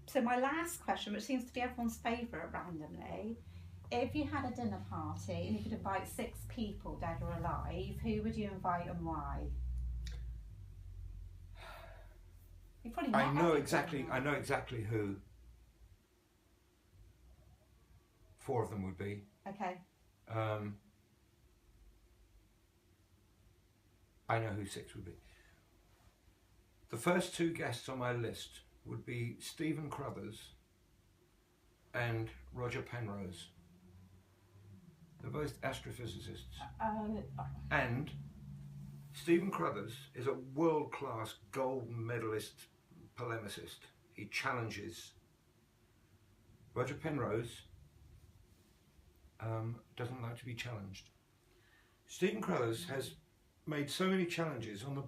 So my last question, which seems to be everyone's favourite randomly, if you had a dinner party and you could invite 6 people, dead or alive, who would you invite and why? You probably met I know exactly. everyone. I know exactly who 4 of them would be. Okay. Um, I know who 6 would be. The first 2 guests on my list would be Stephen Crothers and Roger Penrose. They're both astrophysicists. And Stephen Crothers is a world-class gold medalist polemicist. He challenges. Roger Penrose doesn't like to be challenged. Stephen Crothers has made so many challenges on the,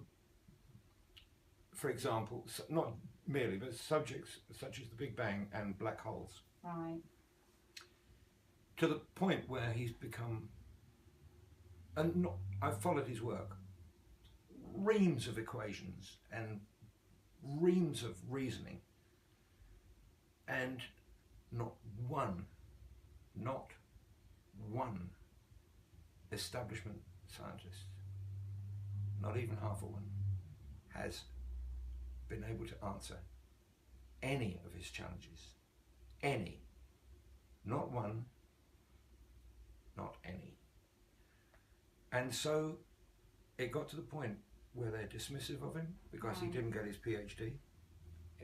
for example, not merely, but subjects such as the Big Bang and black holes. Right. To the point where he's become, I've followed his work, reams of equations and reams of reasoning, and not one establishment scientist, not even half a one, has been able to answer any of his challenges. Any. Not one, not any. And so it got to the point where they're dismissive of him because he didn't get his PhD.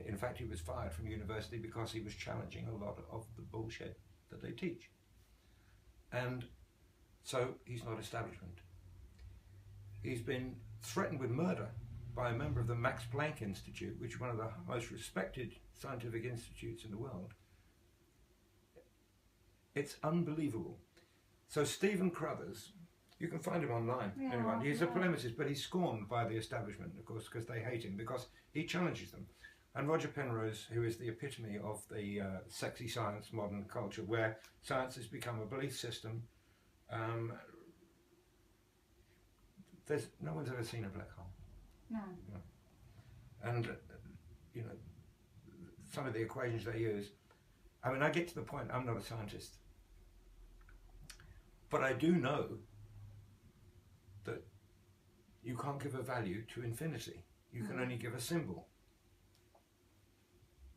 In fact, he was fired from university because he was challenging a lot of the bullshit that they teach. And so he's not establishment. He's been threatened with murder by a member of the Max Planck Institute, which is one of the most respected scientific institutes in the world. It's unbelievable. So Stephen Crothers, you can find him online. Yeah, anyone. He's yeah. a polemicist, but he's scorned by the establishment, of course, because they hate him, because he challenges them. And Roger Penrose, who is the epitome of the sexy science modern culture, where science has become a belief system. No one's ever seen a black hole. No. And, some of the equations they use, I mean, I get to the point, I'm not a scientist, but I do know that you can't give a value to infinity. You can only give a symbol,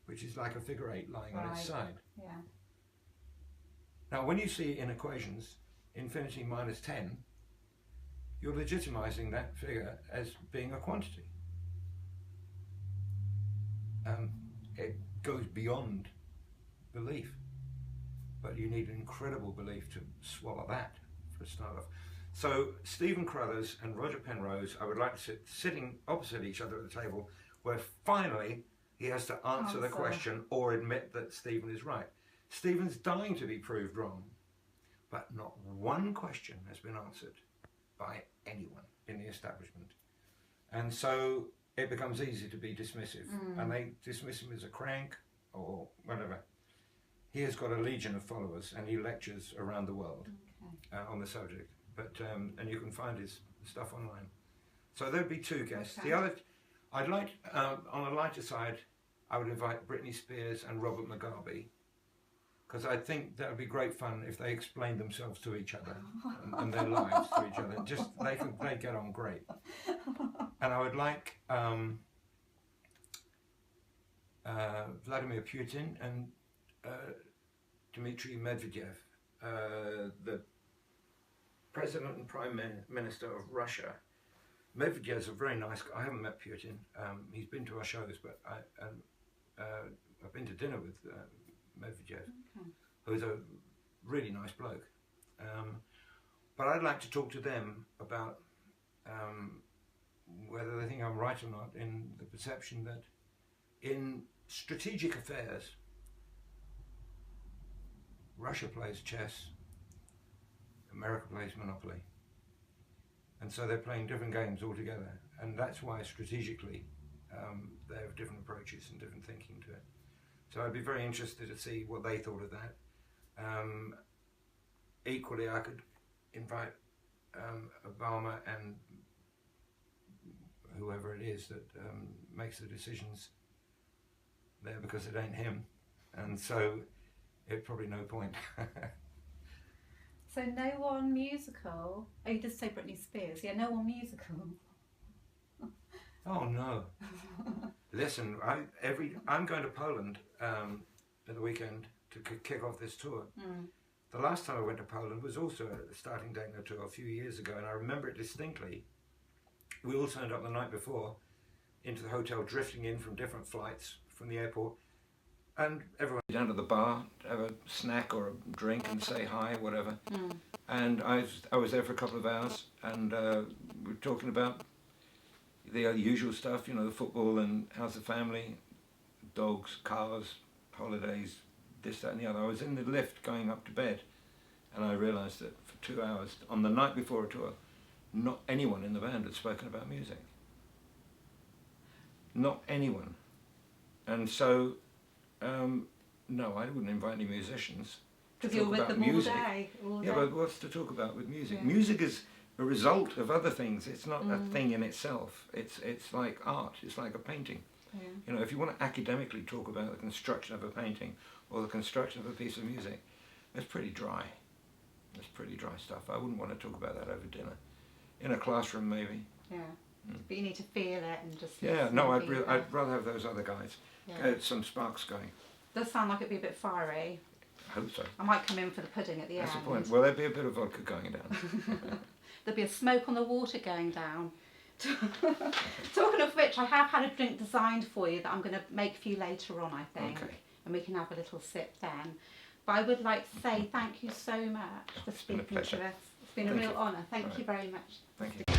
which is like a figure 8 lying on its side. Yeah. Now, when you see in equations infinity minus 10, you're legitimizing that figure as being a quantity. It goes beyond belief, but you need an incredible belief to swallow that for a start off. So Stephen Crothers and Roger Penrose, I would like to sitting opposite each other at the table, where finally he has to answer the question or admit that Stephen is right. Stephen's dying to be proved wrong, but not one question has been answered by anyone in the establishment. And so it becomes easy to be dismissive, and they dismiss him as a crank or whatever. He has got a legion of followers, and he lectures around the world on the subject. But and you can find his stuff online. So there'd be 2 guests. The other, I'd like on a lighter side, I would invite Britney Spears and Robert Mugabe, because I think that would be great fun if they explained themselves to each other and their lives to each other. Just they'd get on great. And I would like Vladimir Putin and Dmitry Medvedev, the President and Prime Minister of Russia. Medvedev's a very nice guy. I haven't met Putin. He's been to our shows, but I've been to dinner with Medvedev, who's a really nice bloke. But I'd like to talk to them about whether they think I'm right or not in the perception that in strategic affairs, Russia plays chess, America plays Monopoly. And so they're playing different games altogether. And that's why strategically they have different approaches and different thinking to it. So I'd be very interested to see what they thought of that. Equally, I could invite Obama and whoever it is that makes the decisions there because it ain't him, and so it's probably no point. So no one musical. Oh, you did say Britney Spears. Yeah, no one musical. Oh no! Listen, I'm going to Poland at the weekend to kick off this tour. Mm. The last time I went to Poland was also a starting Dagno tour a few years ago, and I remember it distinctly. We all turned up the night before into the hotel, drifting in from different flights from the airport, and everyone down to the bar, have a snack or a drink and say hi, whatever. Mm. And I was there for a couple of hours, and we were talking about the usual stuff, you know, the football and how's the family, dogs, cars, holidays, this, that and the other. I was in the lift going up to bed, and I realised that for 2 hours, on the night before a tour, not anyone in the band had spoken about music. Not anyone. And so, no, I wouldn't invite any musicians to Because you're talk with about them all music. day. All Yeah, day. but what's to talk about with music? Yeah. Music is a result of other things. It's not a thing in itself. It's like art. It's like a painting. Yeah. You know, if you want to academically talk about the construction of a painting or the construction of a piece of music, it's pretty dry. It's pretty dry stuff. I wouldn't want to talk about that over dinner. In a classroom, maybe. Yeah. But you need to feel it and just. Yeah, listen no, and I'd be there. rather have those other guys. Yeah. Some sparks going. Does sound like it'd be a bit fiery. I hope so. I might come in for the pudding at the That's end. the point. Well, there'd be a bit of vodka going down. There'll be a smoke on the water going down. Talking of which, I have had a drink designed for you that I'm going to make for you later on, I think. Okay. And we can have a little sip then. But I would like to say thank you so much for It's been a speaking to us. pleasure. It's been a Thank real you. honour. Thank All you very much. Thank you.